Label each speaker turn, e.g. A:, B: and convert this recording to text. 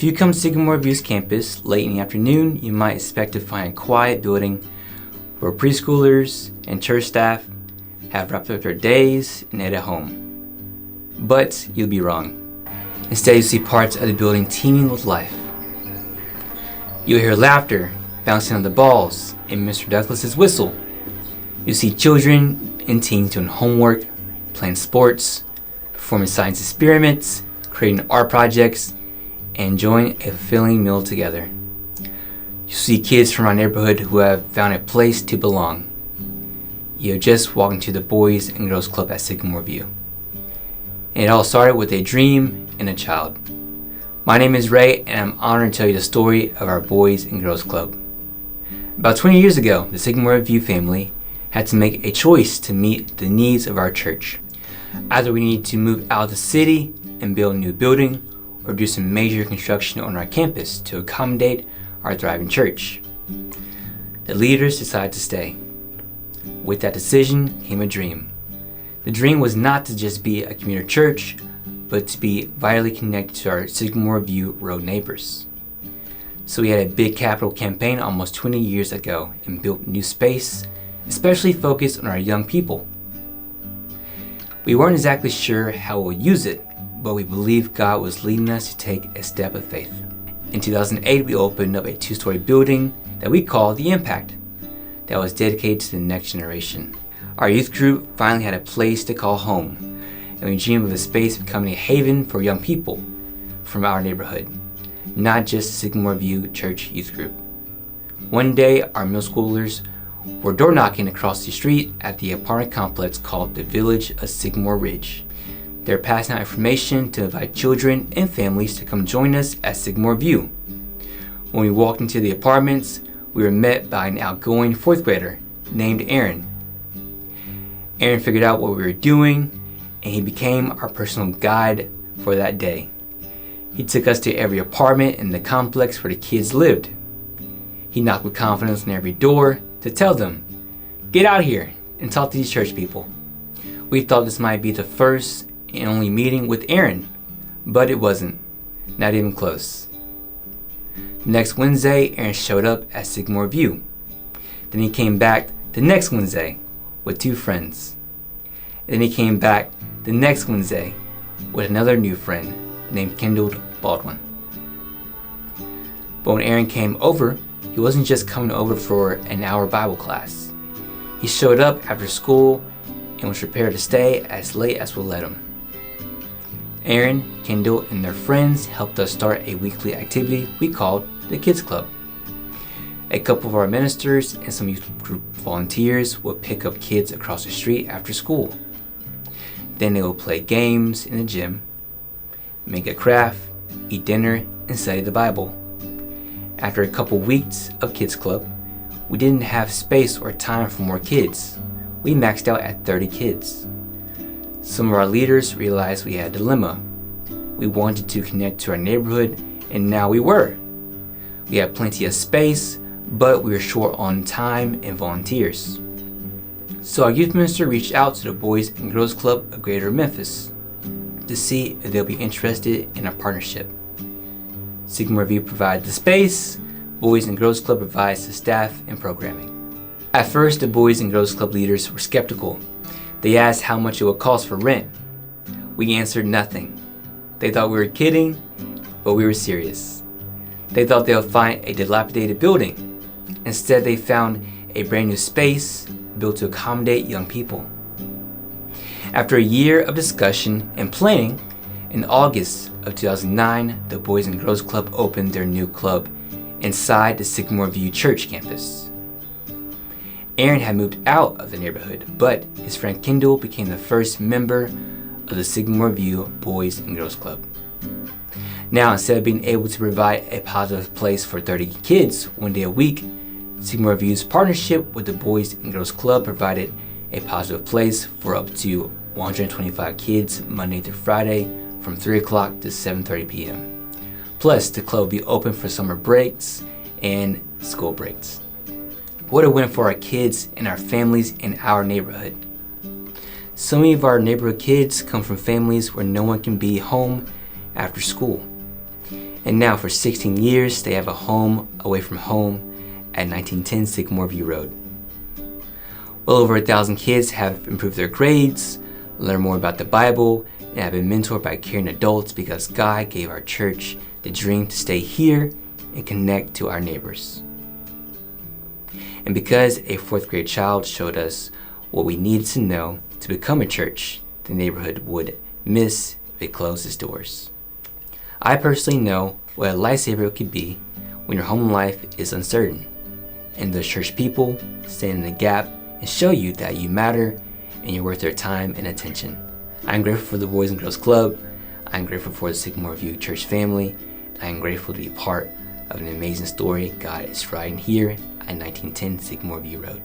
A: If you come to Sycamore View's campus late in the afternoon, you might expect to find a quiet building where preschoolers and church staff have wrapped up their days and headed home. But you'll be wrong. Instead, you'll see parts of the building teeming with life. You'll hear laughter bouncing on the balls and Mr. Douglas's whistle. You'll see children and teens doing homework, playing sports, performing science experiments, creating art projects, and enjoying a fulfilling meal together. You see kids from our neighborhood who have found a place to belong. You have just walked into the Boys and Girls Club at Sycamore View. And it all started with a dream and a child. My name is Ray, and I'm honored to tell you the story of our Boys and Girls Club. About 20 years ago, the Sycamore View family had to make a choice to meet the needs of our church. Either we needed to move out of the city and build a new building, or do some major construction on our campus to accommodate our thriving church. The leaders decided to stay. With that decision came a dream. The dream was not to just be a community church, but to be vitally connected to our Sycamore View Road neighbors. So we had a big capital campaign almost 20 years ago and built new space, especially focused on our young people. We weren't exactly sure how we'll use it, but we believed God was leading us to take a step of faith. In 2008, we opened up a 2-story building that we called The Impact, that was dedicated to the next generation. Our youth group finally had a place to call home, and we dreamed of a space becoming a haven for young people from our neighborhood, not just Sycamore View Church Youth Group. One day, our middle schoolers were door knocking across the street at the apartment complex called the Village of Sycamore Ridge. They're passing out information to invite children and families to come join us at Sycamore View. When we walked into the apartments, we were met by an outgoing 4th grader named Aaron. Aaron figured out what we were doing, and he became our personal guide for that day. He took us to every apartment in the complex where the kids lived. He knocked with confidence on every door to tell them, "Get out here and talk to these church people." We thought this might be the first and only meeting with Aaron, but it wasn't. Not even close. Next Wednesday, Aaron showed up at Sycamore View. Then he came back the next Wednesday with 2 friends. Then he came back the next Wednesday with another new friend named Kendall Baldwin. But when Aaron came over, he wasn't just coming over for an hour Bible class. He showed up after school and was prepared to stay as late as we'll let him. Aaron, Kendall, and their friends helped us start a weekly activity we called the Kids Club. A couple of our ministers and some youth group volunteers would pick up kids across the street after school. Then they would play games in the gym, make a craft, eat dinner, and study the Bible. After a couple weeks of Kids Club, we didn't have space or time for more kids. We maxed out at 30 kids. Some of our leaders realized we had a dilemma. We wanted to connect to our neighborhood, and now we were. We had plenty of space, but we were short on time and volunteers. So our youth minister reached out to the Boys and Girls Club of Greater Memphis to see if they'll be interested in a partnership. Sycamore View provides the space, Boys and Girls Club provides the staff and programming. At first, the Boys and Girls Club leaders were skeptical. They asked how much it would cost for rent. We answered nothing. They thought we were kidding, but we were serious. They thought they would find a dilapidated building. Instead, they found a brand new space built to accommodate young people. After a year of discussion and planning, in August of 2009, the Boys and Girls Club opened their new club inside the Sycamore View Church campus. Aaron had moved out of the neighborhood, but his friend Kendall became the first member of the Sycamore View Boys and Girls Club. Now, instead of being able to provide a positive place for 30 kids 1 day a week, Sycamore View's partnership with the Boys and Girls Club provided a positive place for up to 125 kids Monday through Friday from 3 o'clock to 7:30 p.m. Plus, the club will be open for summer breaks and school breaks. What a win for our kids and our families in our neighborhood. So many of our neighborhood kids come from families where no one can be home after school. And now for 16 years, they have a home away from home at 1910 Sycamore View Road. Well over 1,000 kids have improved their grades, learned more about the Bible, and have been mentored by caring adults because God gave our church the dream to stay here and connect to our neighbors. And because a 4th grade child showed us what we needed to know to become a church the neighborhood would miss if it closed its doors. I personally know what a lifesaver could be when your home life is uncertain, and those church people stand in the gap and show you that you matter and you're worth their time and attention. I'm grateful for the Boys and Girls Club. I'm grateful for the Sycamore View Church family. I'm grateful to be part of an amazing story God is writing here at 1910 Sycamore View Road.